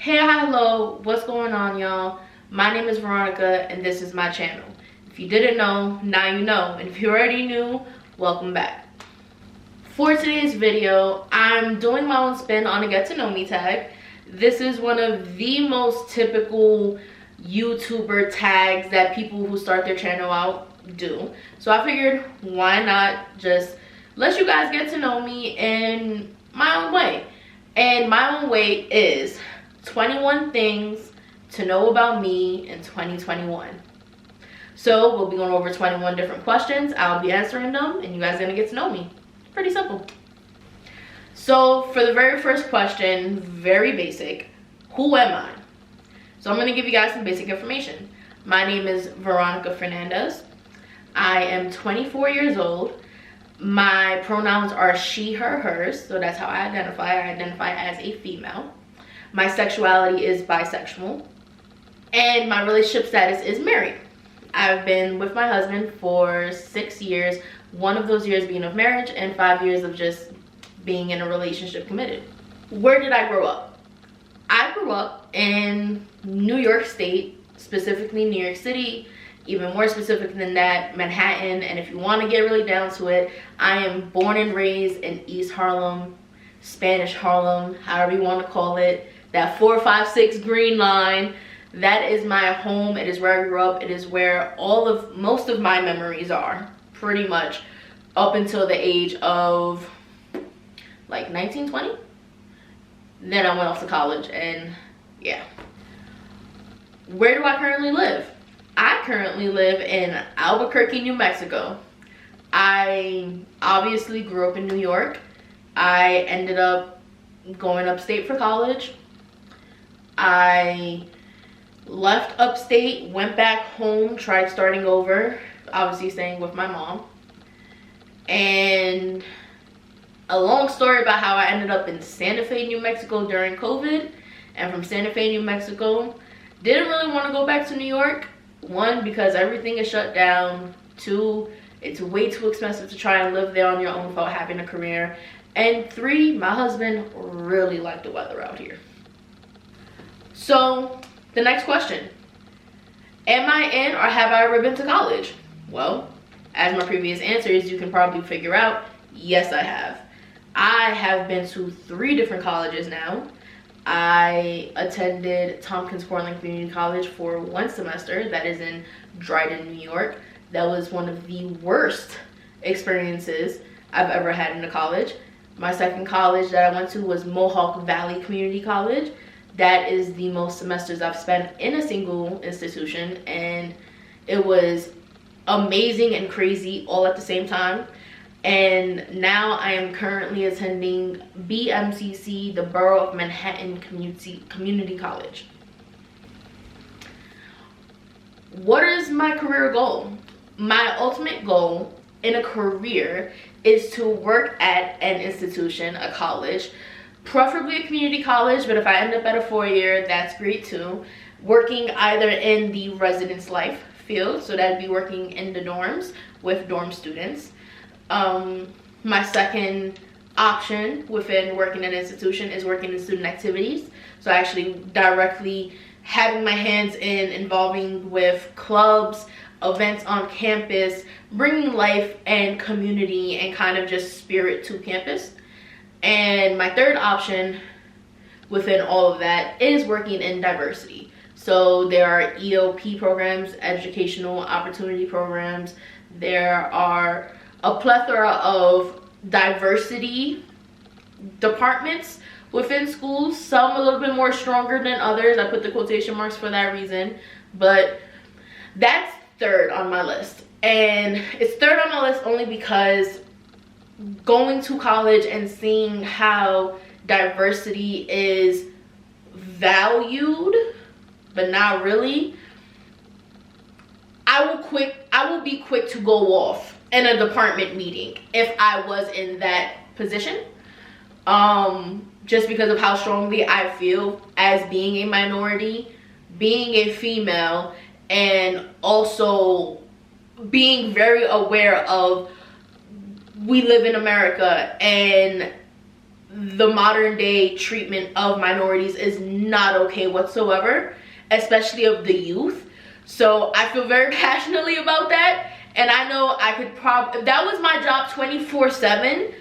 Hey, hello, what's going on, y'all? My name is Veronica and this is my channel. If you didn't know, now you know, and if you already knew, welcome back. For today's video, I'm doing my own spin on a get to know me tag. This is one of the most typical YouTuber tags that people who start their channel out do. So I figured, why not just let you guys get to know me in my own way. And my own way is 21 things to know about me in 2021. So we'll be going over 21 different questions. I'll be answering them and you guys are gonna get to know me. Pretty simple. So for the very first question, very basic, who am I? So I'm gonna give you guys some basic information. My name is Veronica Fernandez. I am 24 years old. My pronouns are she, her, hers, so that's how I identify. I identify as a female. My sexuality is bisexual. And my relationship status is married. I've been with my husband for 6 years, one of those years being of marriage and 5 years of just being in a relationship committed. Where did I grow up? I grew up in New York State, specifically New York City. Even more specific than that, Manhattan. And if you want to get really down to it, I am born and raised in East Harlem, Spanish Harlem, however you want to call it. That 456 Green Line, that is my home. It is where I grew up. It is where most of my memories are, pretty much, up until the age of like 19, 20. Then I went off to college and yeah. Where do I currently live? I currently live in Albuquerque, New Mexico. I obviously grew up in New York. I ended up going upstate for college. I left upstate, went back home, tried starting over, obviously staying with my mom. And a long story about how I ended up in Santa Fe, New Mexico during COVID. And from Santa Fe, New Mexico, didn't really want to go back to New York. One, because everything is shut down. Two, it's way too expensive to try and live there on your own without having a career. And three, my husband really liked the weather out here. So, the next question. Am I in or have I ever been to college? Well, as my previous answers, you can probably figure out, yes, I have. I have been to 3 different colleges now. I attended Tompkins Cortland Community College for 1 semester. That is in Dryden, New York. That was one of the worst experiences I've ever had in a college. My second college that I went to was Mohawk Valley Community College. That is the most semesters I've spent in a single institution, and it was amazing and crazy all at the same time. And now I am currently attending BMCC, the Borough of Manhattan Community College. What is my career goal? My ultimate goal in a career is to work at an institution, a college, preferably a community college, but if I end up at a 4-year, that's great too. Working either in the residence life field, so that'd be working in the dorms with dorm students. My second option within working at an institution is working in student activities. So actually directly having my hands in involving with clubs, events on campus, bringing life and community and kind of just spirit to campus. And my third option within all of that is working in diversity. So there are EOP programs, educational opportunity programs. There are a plethora of diversity departments within schools, some a little bit more stronger than others. I put the quotation marks for that reason, but that's third on my list. And it's third on my list only because going to college and seeing how diversity is valued but not really, I will be quick to go off in a department meeting if I was in that position, just because of how strongly I feel as being a minority, being a female, and also being very aware of we live in America and the modern day treatment of minorities is not okay whatsoever, especially of the youth. So I feel very passionately about that, and I know I could if that was my job 24/7,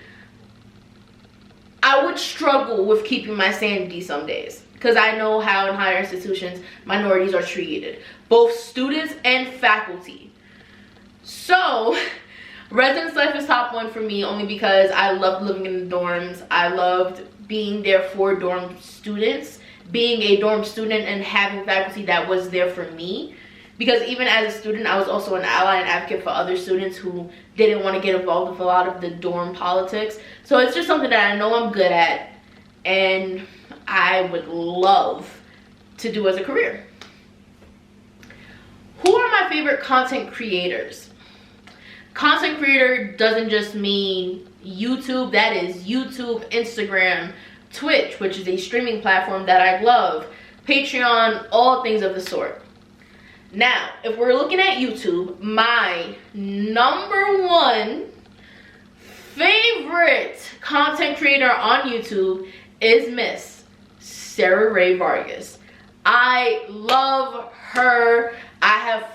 I would struggle with keeping my sanity some days, because I know how in higher institutions minorities are treated, both students and faculty. So residence life is top one for me, only because I loved living in the dorms. I loved being there for dorm students, being a dorm student and having faculty that was there for me. Because even as a student, I was also an ally and advocate for other students who didn't want to get involved with a lot of the dorm politics. So it's just something that I know I'm good at and I would love to do as a career. Who are my favorite content creators? Content creator doesn't just mean YouTube. That is YouTube, Instagram, Twitch, which is a streaming platform that I love, Patreon, all things of the sort. Now, if we're looking at YouTube, my number one favorite content creator on YouTube is Miss Sarah Ray Vargas. I love her. I have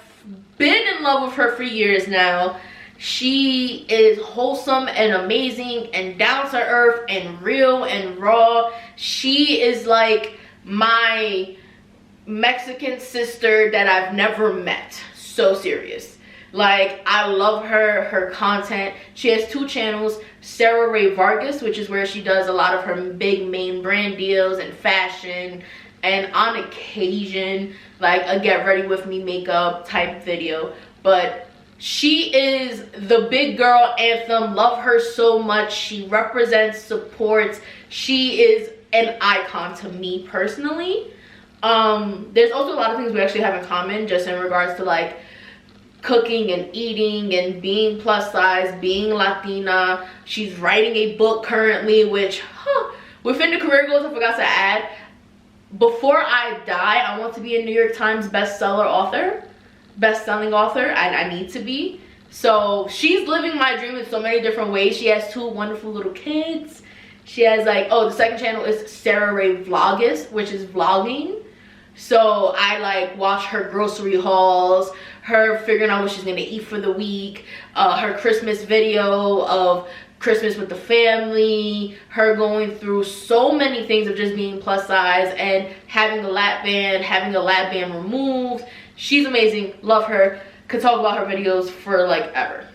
been in love with her for years now. She is wholesome and amazing and down to earth and real and raw. She is like my Mexican sister that I've never met. So serious. Like, I love her content. She has 2 channels, Sarah Ray Vargas, which is where she does a lot of her big main brand deals and fashion, and on occasion like a get ready with me makeup type video. But she is the big girl anthem. Love her so much. She represents, supports. She is an icon to me personally. There's also a lot of things we actually have in common, just in regards to like cooking and eating and being plus size, being Latina. She's writing a book currently, which within the career goals I forgot to add, before I die I want to be a New York Times best-selling author. I need to be. So she's living my dream in so many different ways. She has 2 wonderful little kids. She has like, oh, the second channel is Sarah Ray Vlogus, which is vlogging. So I like watch her grocery hauls, her figuring out what she's gonna eat for the week, her Christmas video of Christmas with the family, her going through so many things of just being plus size and having a lap band removed. She's amazing, love her, could talk about her videos for like ever.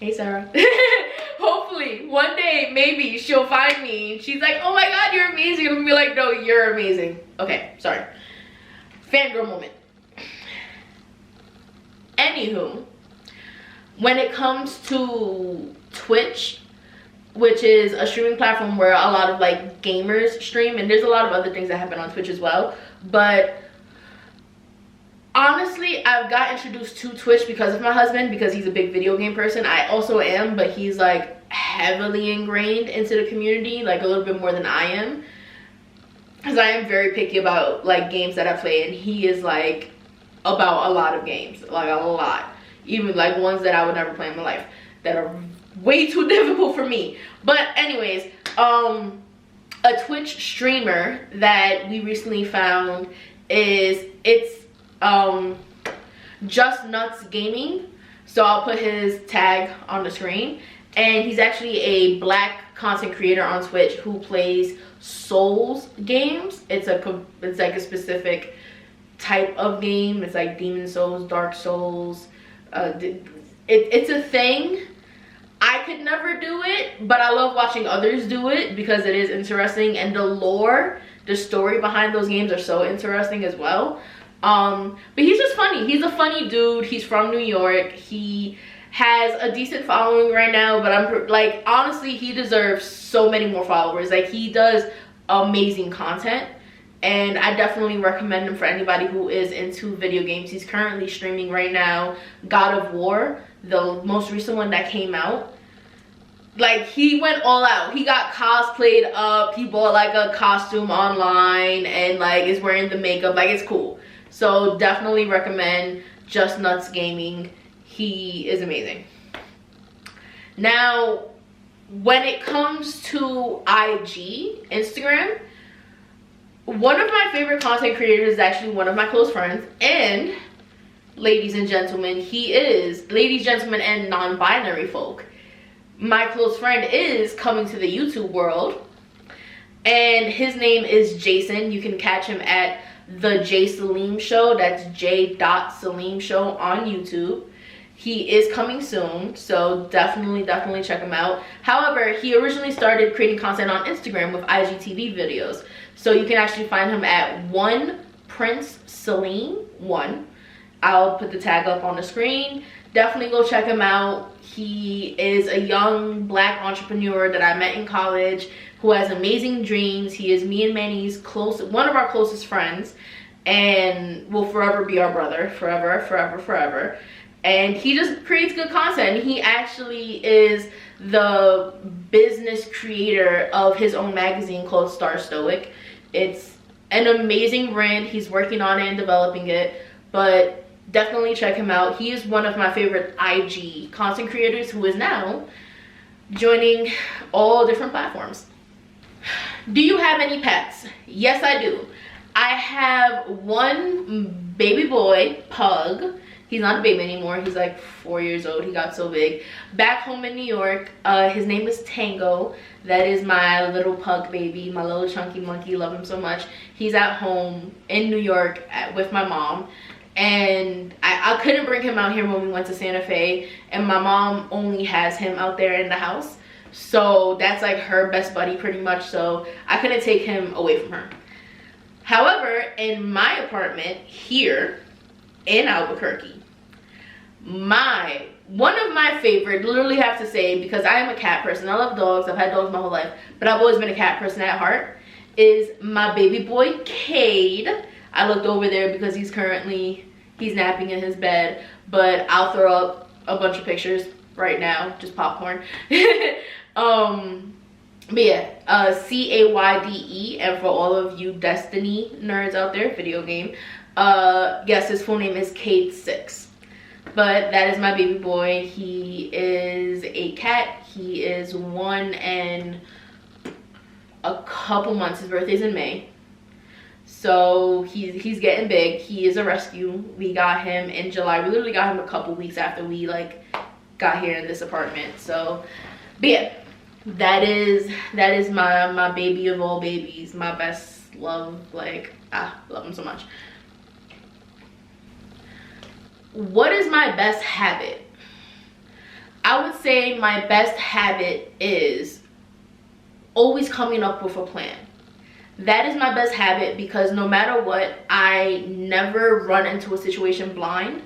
Hey Sarah. Hopefully one day maybe she'll find me and she's like, oh my god, you're amazing, and I'm gonna be like, no, you're amazing. Okay, sorry, fangirl moment. Anywho, when it comes to Twitch, which is a streaming platform where a lot of like gamers stream, and there's a lot of other things that happen on Twitch as well, but honestly, I've got introduced to Twitch because of my husband, because he's a big video game person. I also am, but he's like heavily ingrained into the community, like a little bit more than I am, because I am very picky about like games that I play, and he is like about a lot of games, like a lot, even like ones that I would never play in my life that are way too difficult for me. But anyways, a Twitch streamer that we recently found is, it's Just Nuts Gaming. So I'll put his tag on the screen, and he's actually a black content creator on Twitch who plays Souls games. It's like a specific type of game. It's like Demon Souls, Dark Souls. It's a thing. I could never do it, but I love watching others do it because it is interesting, and the lore, the story behind those games are so interesting as well. But he's just funny. He's a funny dude. He's from New York. He has a decent following right now, but I'm like, honestly, he deserves so many more followers. Like, he does amazing content, and I definitely recommend him for anybody who is into video games. He's currently streaming right now God of War, the most recent one that came out. Like, he went all out. He got cosplayed up. He bought like a costume online and like is wearing the makeup. Like, it's cool. So definitely recommend Just Nuts Gaming. He is amazing. Now, when it comes to IG, Instagram, one of my favorite content creators is actually one of my close friends, and ladies and gentlemen, ladies, gentlemen, and non-binary folk, my close friend is coming to the YouTube world, and his name is Jason. You can catch him at the J Salim Show. That's J. Salim Show on YouTube. He is coming soon, so definitely check him out. However, he originally started creating content on Instagram with IGTV videos. So you can actually find him at one Prince Salim 1. I'll put the tag up on the screen. Definitely go check him out. He is a young black entrepreneur that I met in college who has amazing dreams. He is me and Manny's one of our closest friends, and will forever be our brother, forever. And he just creates good content. He actually is the business creator of his own magazine called Star Stoic. It's an amazing brand. He's working on it and developing it, but definitely check him out. He is one of my favorite IG content creators who is now joining all different platforms. Do you have any pets? Yes, I do. I have one baby boy pug. He's not a baby anymore. He's like 4 years old. He got so big. Back home in New York, his name is Tango. That is my little pug baby, my little chunky monkey. Love him so much. He's at home in New York with my mom. And I couldn't bring him out here when we went to Santa Fe. And my mom only has him out there in the house. So that's like her best buddy pretty much. So I couldn't take him away from her. However, in my apartment here in Albuquerque, one of my favorite, literally have to say, because I am a cat person, I love dogs, I've had dogs my whole life, but I've always been a cat person at heart, is my baby boy Cade. I looked over there because he's napping in his bed, but I'll throw up a bunch of pictures right now, just popcorn. But yeah, C-A-Y-D-E, and for all of you Destiny nerds out there, video game, yes, his full name is Cade 6. But that is my baby boy. He is a cat. He is 1 and a couple months. His birthday's in May. So he's getting big. He is a rescue. We got him in July. We literally got him a couple weeks after we like got here in this apartment. So, but yeah, that is my baby of all babies, my best love. Like, love him so much. What is my best habit? I would say my best habit is always coming up with a plan. That is my best habit, because no matter what, I never run into a situation blind.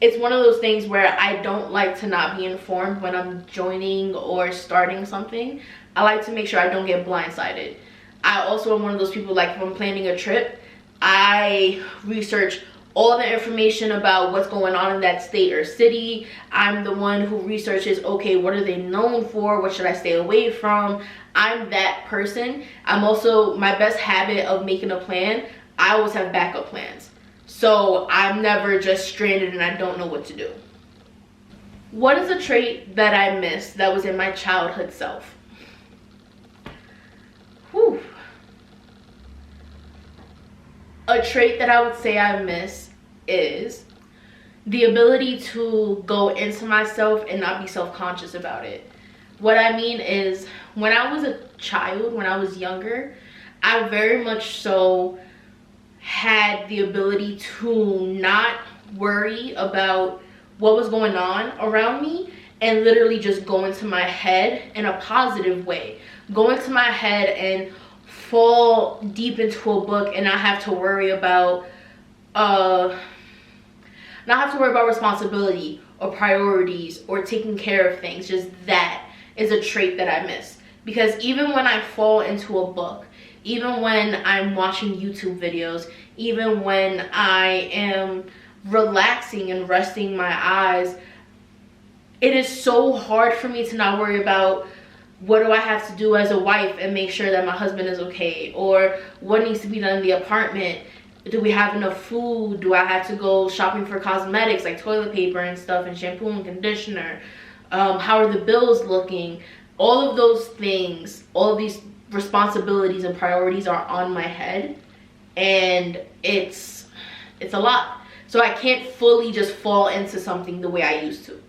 It's one of those things where I don't like to not be informed when I'm joining or starting something. I like to make sure I don't get blindsided. I also am one of those people, like if I'm planning a trip, I research all the information about what's going on in that state or city. I'm the one who researches, okay, what are they known for? What should I stay away from? I'm that person. I'm also, my best habit of making a plan, I always have backup plans. So I'm never just stranded and I don't know what to do. What is a trait that I miss that was in my childhood self? Whew. A trait that I would say I miss is the ability to go into myself and not be self-conscious about it. What I mean is, when I was a child, when I was younger, I very much so had the ability to not worry about what was going on around me and literally just go into my head in a positive way. Go into my head and fall deep into a book and not have to worry about responsibility or priorities or taking care of things. Just that is a trait that I miss. Because even when I fall into a book, even when I'm watching YouTube videos, even when I am relaxing and resting my eyes, it is so hard for me to not worry about what do I have to do as a wife and make sure that my husband is okay, or what needs to be done in the apartment. Do we have enough food? Do I have to go shopping for cosmetics like toilet paper and stuff and shampoo and conditioner? How are the bills looking? All of those things, all of these responsibilities and priorities are on my head, and it's a lot. So I can't fully just fall into something the way I used to,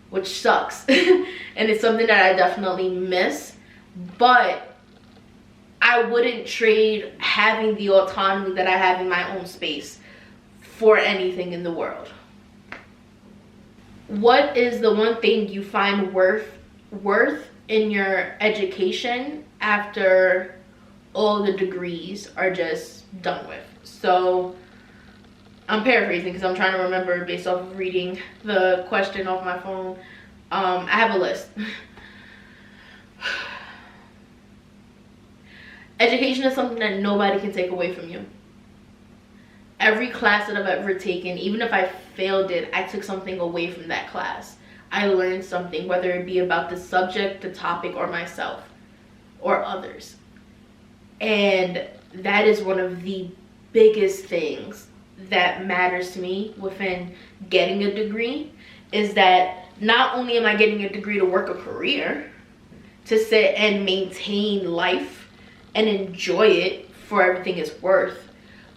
which sucks. And it's something that I definitely miss, but I wouldn't trade having the autonomy that I have in my own space for anything in the world. What is the one thing you find worth in your education after all the degrees are just done with? So I'm paraphrasing because I'm trying to remember based off of reading the question off my phone. I have a list. Education is something that nobody can take away from you. Every class that I've ever taken, even if I failed it, I took something away from that class. I learned something, whether it be about the subject, the topic, or myself, or others. And that is one of the biggest things that matters to me within getting a degree, is that not only am I getting a degree to work a career, to sit and maintain life and enjoy it for everything it's worth,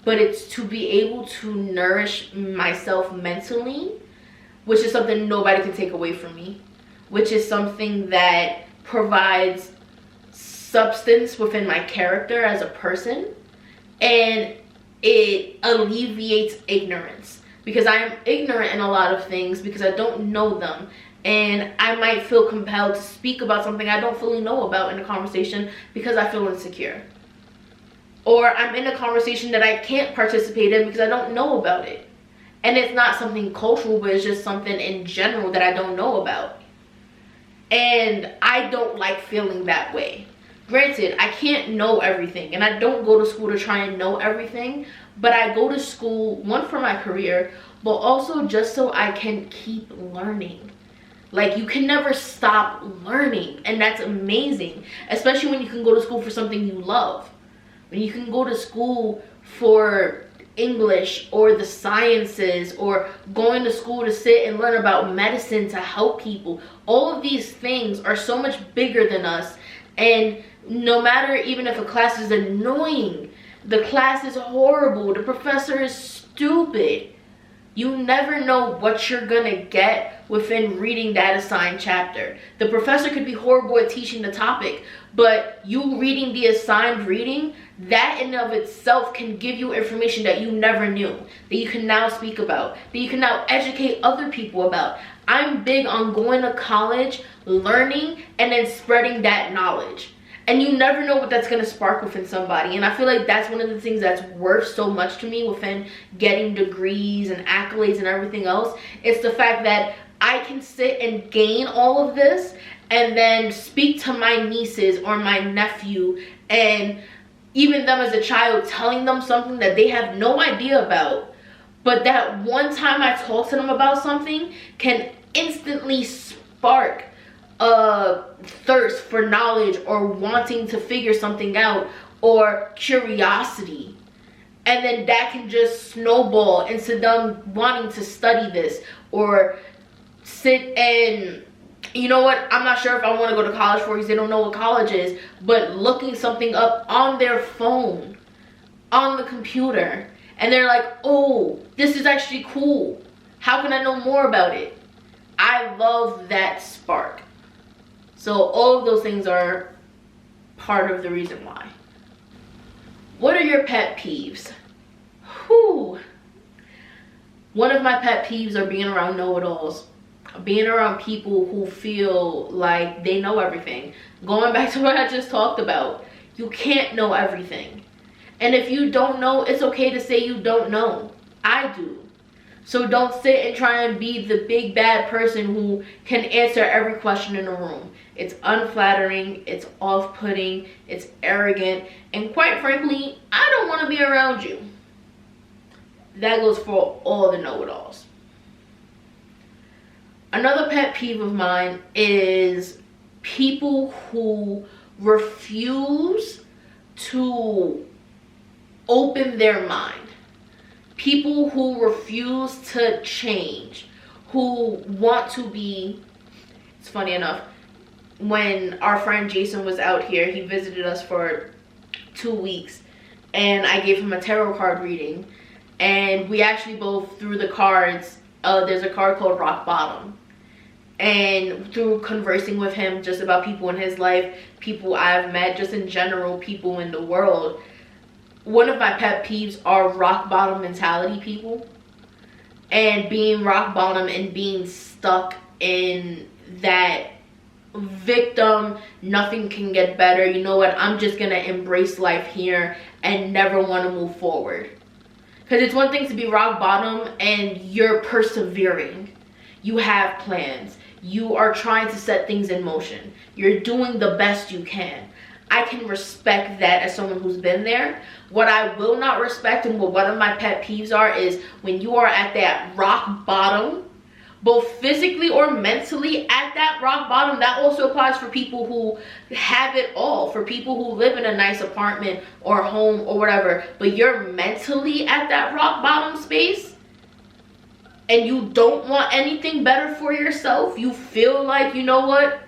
but it's to be able to nourish myself mentally, which is something nobody can take away from me, which is something that provides substance within my character as a person, and it alleviates ignorance, because I am ignorant in a lot of things because I don't know them, and I might feel compelled to speak about something I don't fully know about in a conversation because I feel insecure. Or I'm in a conversation that I can't participate in because I don't know about it. And it's not something cultural, but it's just something in general that I don't know about. And I don't like feeling that way. Granted, I can't know everything, and I don't go to school to try and know everything, but I go to school, one, for my career, but also just so I can keep learning. Like, you can never stop learning, and that's amazing, especially when you can go to school for something you love. When you can go to school for English or the sciences, or going to school to sit and learn about medicine to help people. All of these things are so much bigger than us, and no matter, even if a class is annoying, the class is horrible, the professor is stupid, you never know what you're gonna get within reading that assigned chapter. The professor could be horrible at teaching the topic, but you reading the assigned reading, that in and of itself can give you information that you never knew, that you can now speak about, that you can now educate other people about. I'm big on going to college, learning, and then spreading that knowledge. And you never know what that's going to spark within somebody. And I feel like that's one of the things that's worth so much to me within getting degrees and accolades and everything else. It's the fact that I can sit and gain all of this and then speak to my nieces or my nephew, and even them as a child, telling them something that they have no idea about. But that one time I talk to them about something can instantly spark a thirst for knowledge, or wanting to figure something out, or curiosity, and then that can just snowball into them wanting to study this, or sit and, you know what, I'm not sure if I want to go to college for, because they don't know what college is, but looking something up on their phone, on the computer, and they're like, oh, this is actually cool, how can I know more about it? I love that spark. So all of those things are part of the reason why. What are your pet peeves? Whew. One of my pet peeves are being around know-it-alls. Being around people who feel like they know everything. Going back to what I just talked about. You can't know everything. And if you don't know, it's okay to say you don't know. I do. So don't sit and try and be the big bad person who can answer every question in the room. It's unflattering, it's off-putting, it's arrogant, and quite frankly, I don't want to be around you. That goes for all the know-it-alls. Another pet peeve of mine is people who refuse to open their mind. People who refuse to change, who want to be it's funny enough, when our friend Jason was out here, he visited us for 2 weeks, and I gave him a tarot card reading, and we actually both threw the cards. There's a card called Rock Bottom, and through conversing with him just about people in his life, people I've met, just in general, people in the world, one of my pet peeves are rock bottom mentality people, and being rock bottom and being stuck in that victim, nothing can get better, you know what, I'm just gonna embrace life here and never want to move forward. Because it's one thing to be rock bottom and you're persevering, you have plans, you are trying to set things in motion, you're doing the best you can. I can respect that as someone who's been there. What I will not respect, and what one of my pet peeves are, is when you are at that rock bottom, both physically or mentally at that rock bottom. That also applies for people who have it all, for people who live in a nice apartment or home or whatever, but you're mentally at that rock bottom space and you don't want anything better for yourself. You feel like, you know what,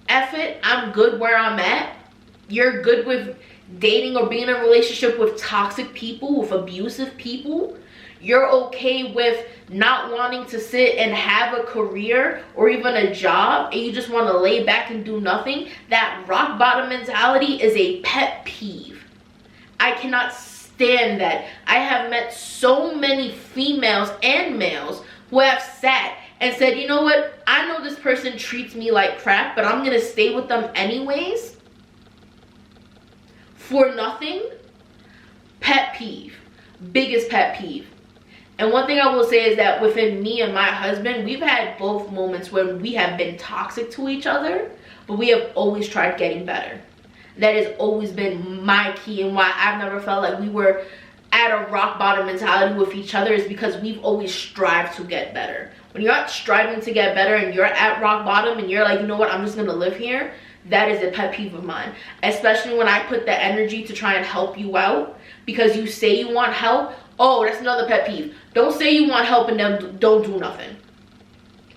F it, I'm good where I'm at. You're good with dating or being in a relationship with toxic people, with abusive people. You're okay with not wanting to sit and have a career or even a job, and you just want to lay back and do nothing. That rock bottom mentality is a pet peeve. I cannot stand that. I have met so many females and males who have sat and said, you know what, I know this person treats me like crap, but I'm gonna stay with them anyways for nothing. Pet peeve. Biggest pet peeve. And one thing I will say is that within me and my husband, we've had both moments when we have been toxic to each other, but we have always tried getting better. That has always been my key, and why I've never felt like we were at a rock bottom mentality with each other is because we've always strived to get better. When you're not striving to get better and you're at rock bottom and you're like, you know what, I'm just gonna live here, that is a pet peeve of mine. Especially when I put the energy to try and help you out because you say you want help. Oh, that's another pet peeve. Don't say you want help and then don't do nothing.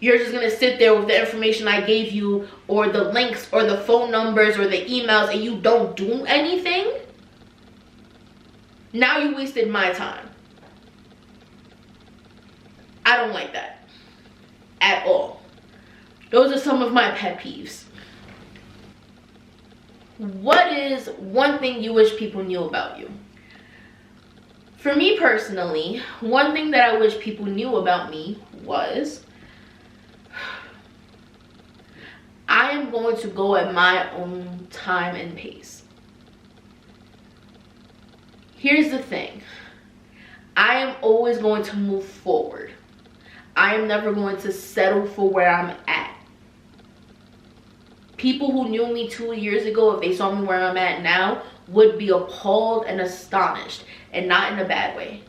You're just gonna sit there with the information I gave you, or the links, or the phone numbers, or the emails, and you don't do anything. Now you wasted my time. I don't like that at all. Those are some of my pet peeves. What is one thing you wish people knew about you? For me personally, one thing that I wish people knew about me was I am going to go at my own time and pace. Here's the thing. I am always going to move forward. I am never going to settle for where I'm at. People who knew me 2 years ago, if they saw me where I'm at now, would be appalled and astonished, and not in a bad way.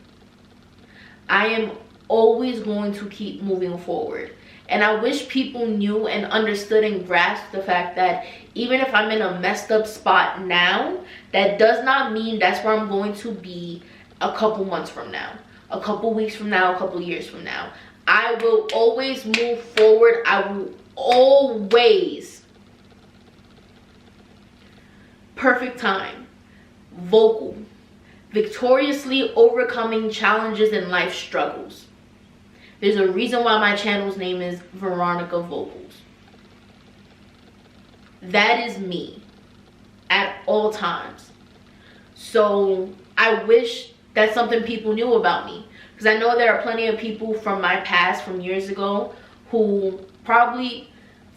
I am always going to keep moving forward. And I wish people knew and understood and grasped the fact that even if I'm in a messed up spot now, that does not mean that's where I'm going to be a couple months from now, a couple weeks from now, a couple years from now. I will always move forward. I will always. Perfect time, vocal, victoriously overcoming challenges and life struggles. There's a reason why my channel's name is Veronica Vocals. That is me at all times. So I wish that's something people knew about me, because I know there are plenty of people from my past, from years ago, who probably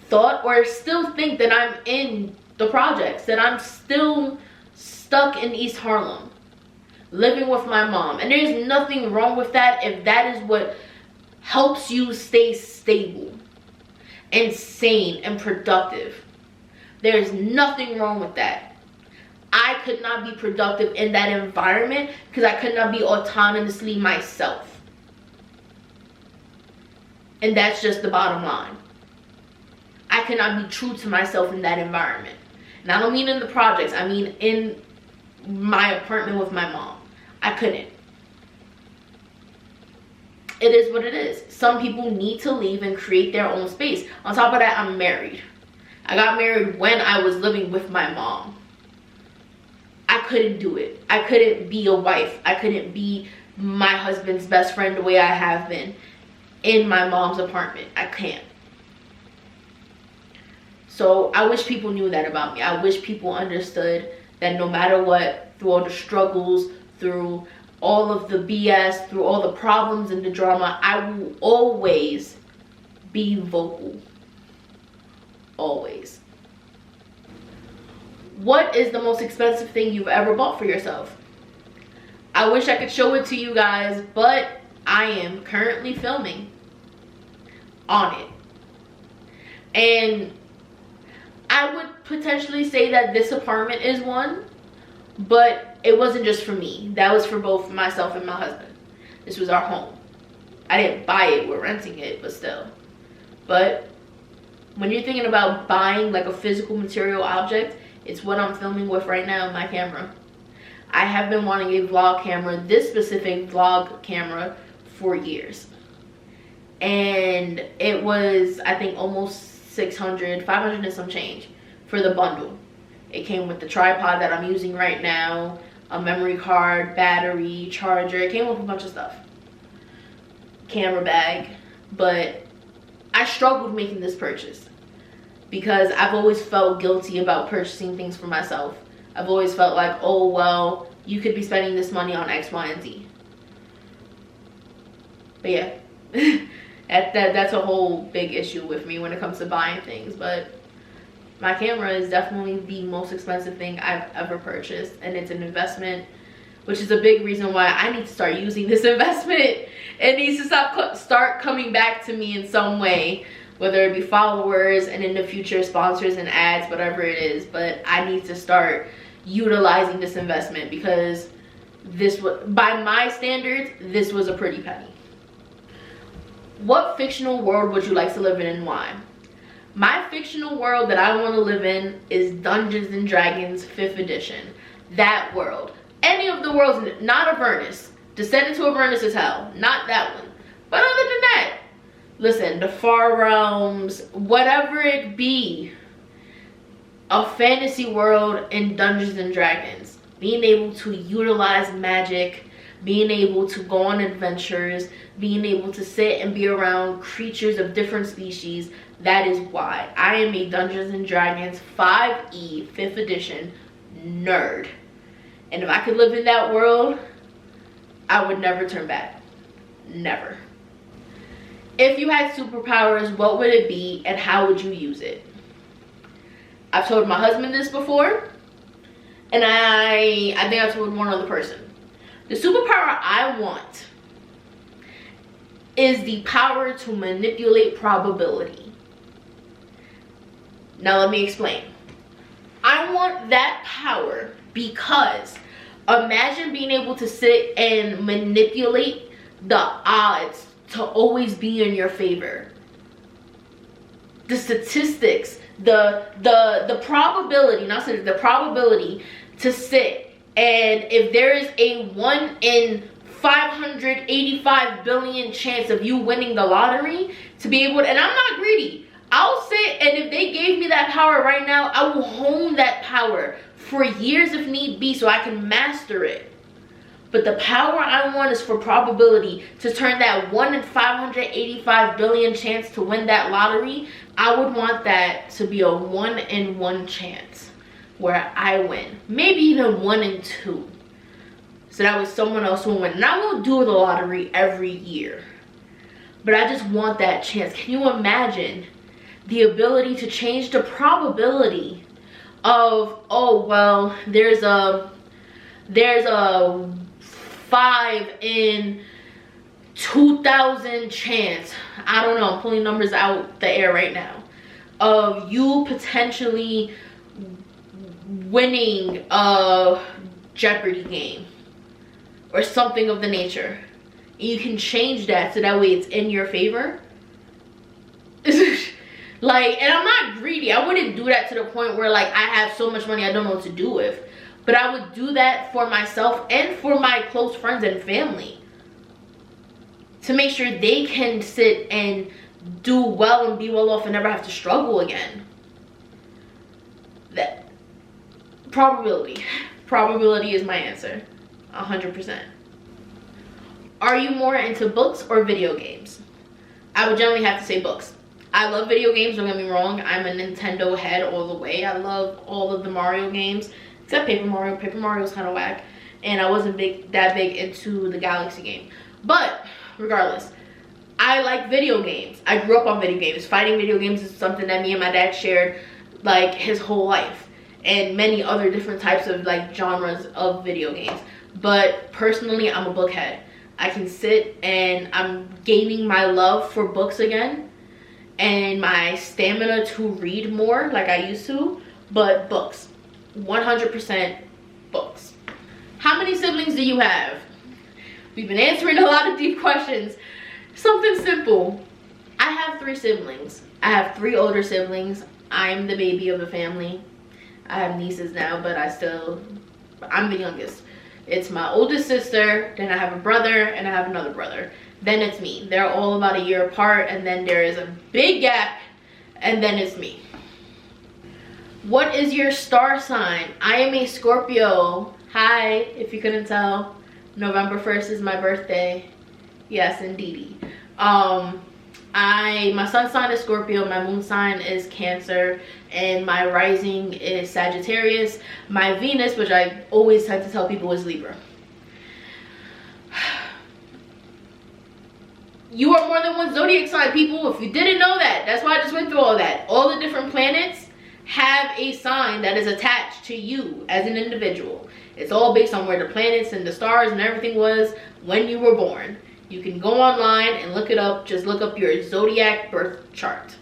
thought or still think that I'm in the projects, that I'm still stuck in East Harlem, living with my mom. And there's nothing wrong with that if that is what helps you stay stable and sane and productive. There's nothing wrong with that. I could not be productive in that environment because I could not be autonomously myself. And that's just the bottom line. I cannot be true to myself in that environment. And I don't mean in the projects, I mean in my apartment with my mom. I couldn't. it is what it is. Some people need to leave and create their own space. On top of that, I'm married. I got married when I was living with my mom. I couldn't do it. I couldn't be a wife. I couldn't be my husband's best friend the way I have been in my mom's apartment. I can't. So I wish people knew that about me. I wish people understood that no matter what, through all the struggles, through all of the BS, through all the problems and the drama, I will always be vocal. Always. What is the most expensive thing you've ever bought for yourself? I wish I could show it to you guys, but I am currently filming on it. And I would potentially say that this apartment is one, but it wasn't just for me. That was for both myself and my husband. This was our home. I didn't buy it, we're renting it, but still. But when you're thinking about buying like a physical material object, it's what I'm filming with right now, my camera. I have been wanting a vlog camera, this specific vlog camera, for years. And it was, I think, almost 600, 500 and some change for the bundle. It came with the tripod that I'm using right now, a memory card, battery, charger. It came with a bunch of stuff. Camera bag. But I struggled making this purchase because I've always felt guilty about purchasing things for myself. I've always felt like, oh, well, you could be spending this money on X, Y, and Z. But yeah, that's a whole big issue with me when it comes to buying things. But my camera is definitely the most expensive thing I've ever purchased, and it's an investment, which is a big reason why I need to start using this investment. It needs to start coming back to me in some way, whether it be followers and in the future sponsors and ads, whatever it is. But I need to start utilizing this investment because this was, by my standards, this was a pretty penny. What fictional world would you like to live in and why? My fictional world that I want to live in is Dungeons and Dragons 5th edition. That world. Any of the worlds, not Avernus. Descended to Avernus is hell. Not that one. But other than that, listen, the Far Realms, whatever it be, a fantasy world in Dungeons and Dragons. Being able to utilize magic, being able to go on adventures, being able to sit and be around creatures of different species. That is why I am a Dungeons and Dragons 5e 5th edition nerd. And if I could live in that world, I would never turn back. Never. If you had superpowers, what would it be and how would you use it? I've told my husband this before, and I think I've told one other person. The superpower I want is the power to manipulate probability. Now let me explain. I want that power because imagine being able to sit and manipulate the odds to always be in your favor. The statistics, the probability, not so the probability to sit, and if there is a 1 in 585 billion chance of you winning the lottery, to be able to, and I'm not greedy, I'll sit, and if they gave me that power right now, I will hone that power for years if need be so I can master it. But the power I want is for probability, to turn that 1 in 585 billion chance to win that lottery. I would want that to be a 1 in 1 chance where I win. Maybe even 1 in 2. So that way someone else will win. And I won't do the lottery every year. But I just want that chance. Can you imagine the ability to change the probability of, oh, well, there's a 5 in 2,000 chance, I don't know, I'm pulling numbers out the air right now, of you potentially winning a Jeopardy game or something of the nature. You can change that so that way it's in your favor. Like, and I'm not greedy. I wouldn't do that to the point where like I have so much money I don't know what to do with. But I would do that for myself and for my close friends and family. to make sure they can sit and do well and be well off and never have to struggle again. That probability is my answer. 100%. Are you more into books or video games? I would generally have to say books. I love video games, don't get me wrong. I'm a Nintendo head all the way. I love all of the Mario games, except Paper Mario. Paper Mario was kind of whack, and I wasn't that big into the Galaxy game. But regardless, I like video games. I grew up on video games. Fighting video games is something that me and my dad shared like his whole life, and many other different types of like genres of video games. But personally, I'm a book head. I can sit and I'm gaining my love for books again and my stamina to read more like I used to. But books, 100% books. How many siblings do you have? We've been answering a lot of deep questions. Something simple. I have 3 siblings. I have 3 older siblings. I'm the baby of the family. I have nieces now, but I'm the youngest. It's my oldest sister, then I have a brother, and I have another brother. Then it's me. They're all about a year apart, and then there is a big gap, and then it's me. What is your star sign? I am a Scorpio. Hi, if you couldn't tell. November 1st is my birthday. Yes, indeedy. My sun sign is Scorpio, my moon sign is Cancer, and my rising is Sagittarius. My Venus, which I always tend to tell people, is Libra. You are more than one zodiac sign, people. If you didn't know that, that's why I just went through all that. All the different planets have a sign that is attached to you as an individual. It's all based on where the planets and the stars and everything was when you were born. You can go online and look it up. Just look up your zodiac birth chart.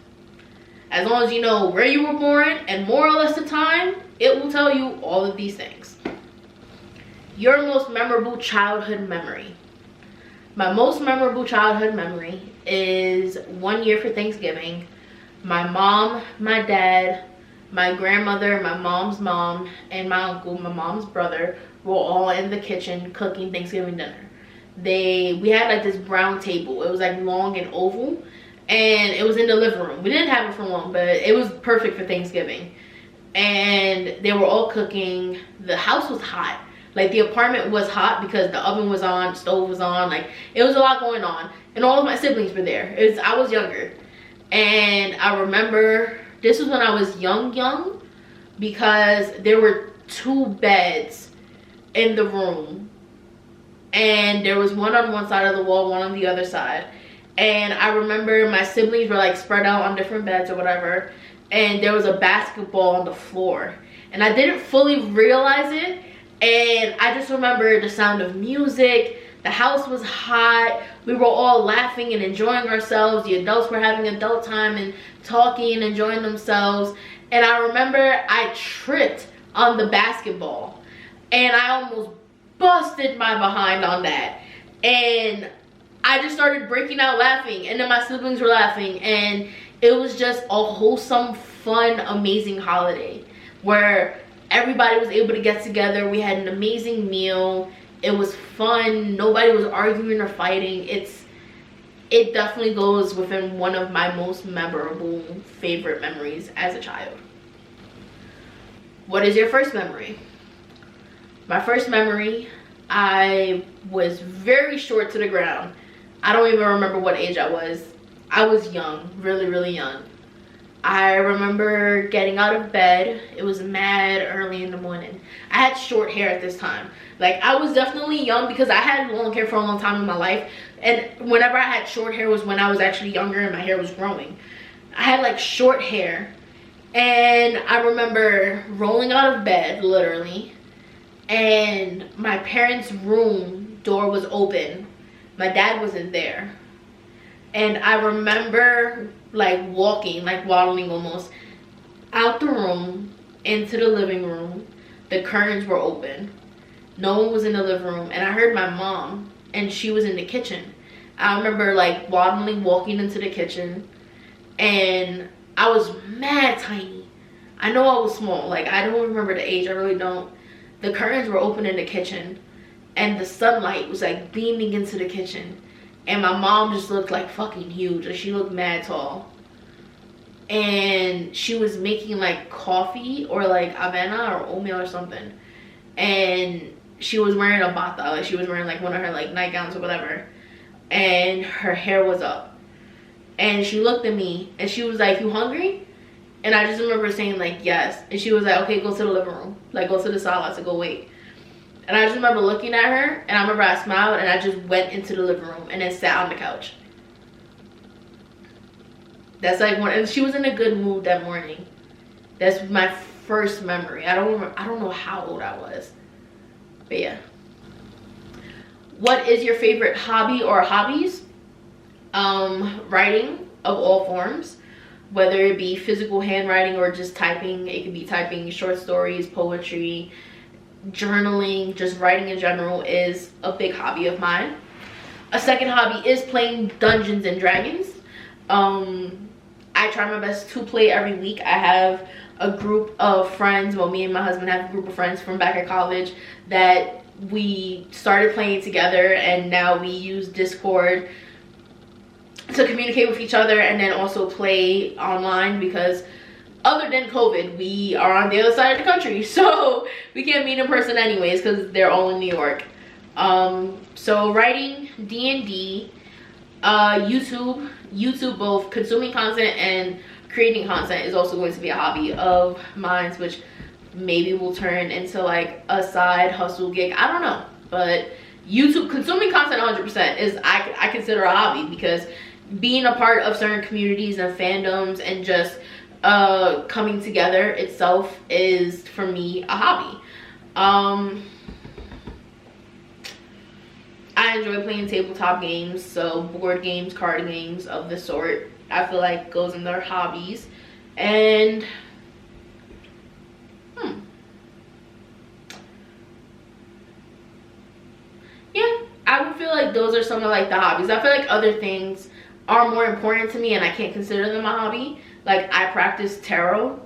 As long as you know where you were born and more or less the time, it will tell you all of these things. Your most memorable childhood memory. My most memorable childhood memory is one year for Thanksgiving. My mom, my dad, my grandmother, my mom's mom, and my uncle, my mom's brother, were all in the kitchen cooking Thanksgiving dinner. We had like this brown table. It was like long and oval, and it was in the living room. We didn't have it for long, but it was perfect for Thanksgiving. And they were all cooking. The house was hot. Like the apartment was hot because the oven was on, stove was on. Like it was a lot going on, and all of my siblings were there. I was younger, and I remember this was when I was young, because there were 2 beds in the room. And there was one on one side of the wall, one on the other side. And I remember my siblings were like spread out on different beds or whatever. And there was a basketball on the floor. And I didn't fully realize it. And I just remember the sound of music. The house was hot. We were all laughing and enjoying ourselves. The adults were having adult time and talking and enjoying themselves. And I remember I tripped on the basketball. And I almost busted my behind on that, and I just started breaking out laughing, and then my siblings were laughing, and it was just a wholesome, fun, amazing holiday where everybody was able to get together. We had an amazing meal. It was fun. Nobody was arguing or fighting. It definitely goes within one of my most memorable favorite memories as a child. What is your first memory? My first memory, I was very short to the ground. I don't even remember what age I was. I was young, really young. I remember getting out of bed. It was mad early in the morning. I had short hair at this time. Like, I was definitely young because I had long hair for a long time in my life. And whenever I had short hair was when I was actually younger and my hair was growing. I had like short hair. And I remember rolling out of bed, literally. And my parents' room door was open. My dad wasn't there. And I remember like walking, like waddling almost, out the room into the living room. The curtains were open. No one was in the living room. And I heard my mom, and she was in the kitchen. I remember like waddling, walking into the kitchen. And I was mad tiny. I know I was small. Like, I don't remember the age. I really don't. The curtains were open in the kitchen, and the sunlight was like beaming into the kitchen, and my mom just looked like fucking huge. Like, she looked mad tall. And she was making like coffee or like avena or oatmeal or something. And she was wearing a bata, like she was wearing like one of her like nightgowns or whatever. And her hair was up. And she looked at me and she was like, "You hungry?" And I just remember saying like, "Yes." And she was like, "Okay, go to the living room. Like, go to the sala to go wait." And I just remember looking at her, and I remember I smiled, and I just went into the living room and then sat on the couch. That's like one, and she was in a good mood that morning. That's my first memory. I don't know how old I was, but yeah. What is your favorite hobby or hobbies? Writing of all forms, whether it be physical handwriting or just typing. It could be typing short stories, poetry, journaling, just writing in general is a big hobby of mine. A second hobby is playing Dungeons and Dragons. I try my best to play every week. I have a group of friends, well, me and my husband have a group of friends from back at college that we started playing together, and now we use Discord to communicate with each other and then also play online, because other than COVID, we are on the other side of the country, so we can't meet in person anyways because they're all in New York. So writing, D&D, YouTube, both consuming content and creating content is also going to be a hobby of mine, which maybe will turn into like a side hustle gig. I don't know, but YouTube, consuming content 100% is, I consider a hobby, because being a part of certain communities and fandoms and just coming together itself is, for me, a hobby. I enjoy playing tabletop games, so board games, card games of the sort, I feel like goes in their hobbies. And yeah, I would feel like those are some of like the hobbies. I feel like other things are more important to me and I can't consider them a hobby. Like, I practice tarot,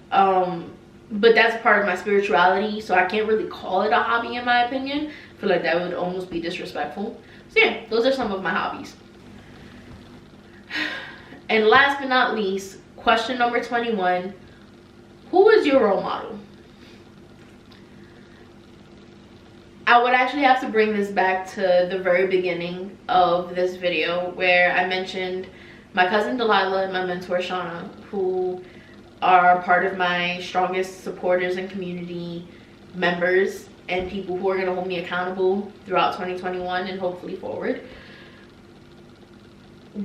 but that's part of my spirituality, so I can't really call it a hobby in my opinion. I feel like that would almost be disrespectful. So yeah, those are some of my hobbies. And last but not least, question number 21, who is your role model? I would actually have to bring this back to the very beginning of this video, where I mentioned my cousin Delilah and my mentor Shauna, who are part of my strongest supporters and community members and people who are going to hold me accountable throughout 2021 and hopefully forward.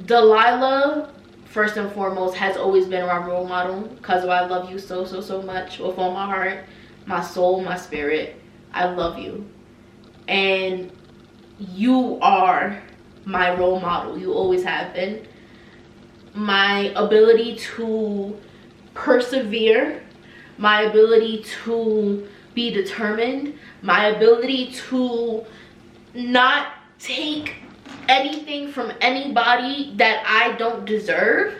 Delilah, first and foremost, has always been my role model, because I love you so much with all my heart, my soul, my spirit. I love you. And you are my role model. You always have been. My ability to persevere, my ability to be determined, my ability to not take anything from anybody that I don't deserve,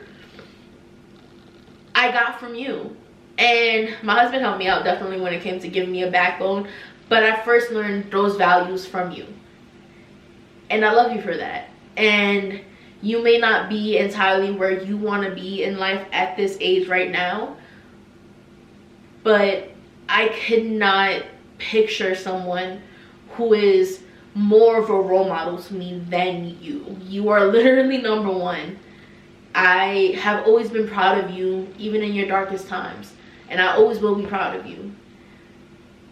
I got from you. And my husband helped me out definitely when it came to giving me a backbone, but I first learned those values from you, and I love you for that. And you may not be entirely where you want to be in life at this age right now, but I could not picture someone who is more of a role model to me than you. You are literally number one. I have always been proud of you, even in your darkest times, and I always will be proud of you.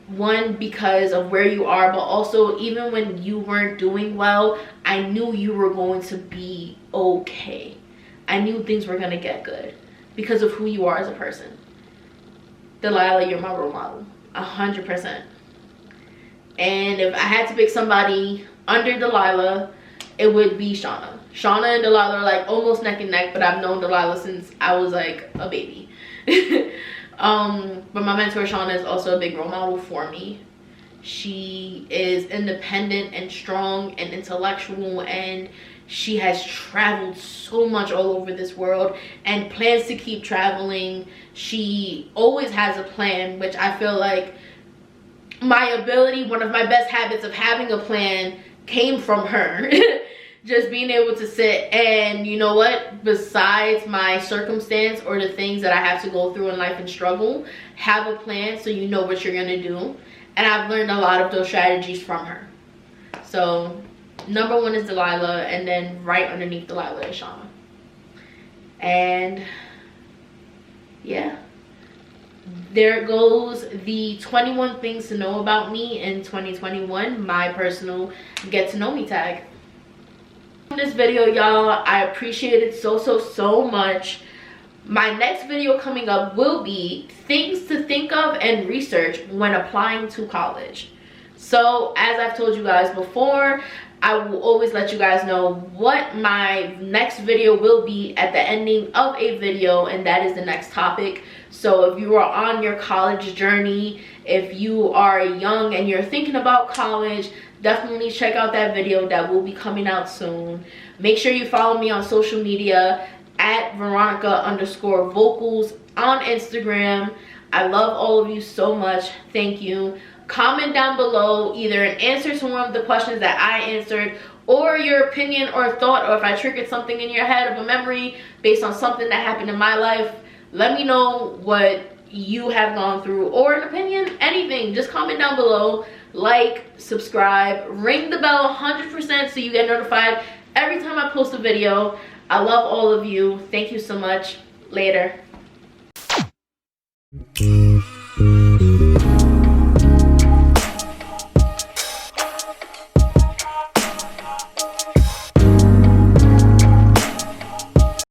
One, because of where you are, but also even when you weren't doing well, I knew you were going to be okay. I knew things were going to get good because of who you are as a person. Delilah, you're my role model, 100%. And if I had to pick somebody under Delilah, it would be Shauna. Shauna and Delilah are like almost neck and neck, but I've known Delilah since I was like a baby. But my mentor Shauna is also a big role model for me. She is independent and strong and intellectual, and she has traveled so much all over this world and plans to keep traveling. She always has a plan, which I feel like my ability, one of my best habits of having a plan, came from her. just being able to sit and, you know what, besides my circumstance or the things that I have to go through in life and struggle, have a plan so you know what you're gonna do. And I've learned a lot of those strategies from her. So number 1 is Delilah, and then right underneath Delilah is Shauna. And yeah, there goes the 21 things to know about me in 2021, my personal get to know me tag. In this video, y'all, I appreciate it so much. My next video coming up will be things to think of and research when applying to college. So as I've told you guys before, I will always let you guys know what my next video will be at the ending of a video, and that is the next topic. So if you are on your college journey, if you are young and you're thinking about college, definitely check out that video that will be coming out soon. Make sure you follow me on social media at Veronica_vocals on Instagram. I love all of you so much. Thank you. Comment down below either an answer to one of the questions that I answered, or your opinion or thought, or if I triggered something in your head of a memory based on something that happened in my life. Let me know what you have gone through, or an opinion, anything. Just comment down below. Like, subscribe, ring the bell 100% so you get notified every time I post a video. I love all of you. Thank you so much. Later.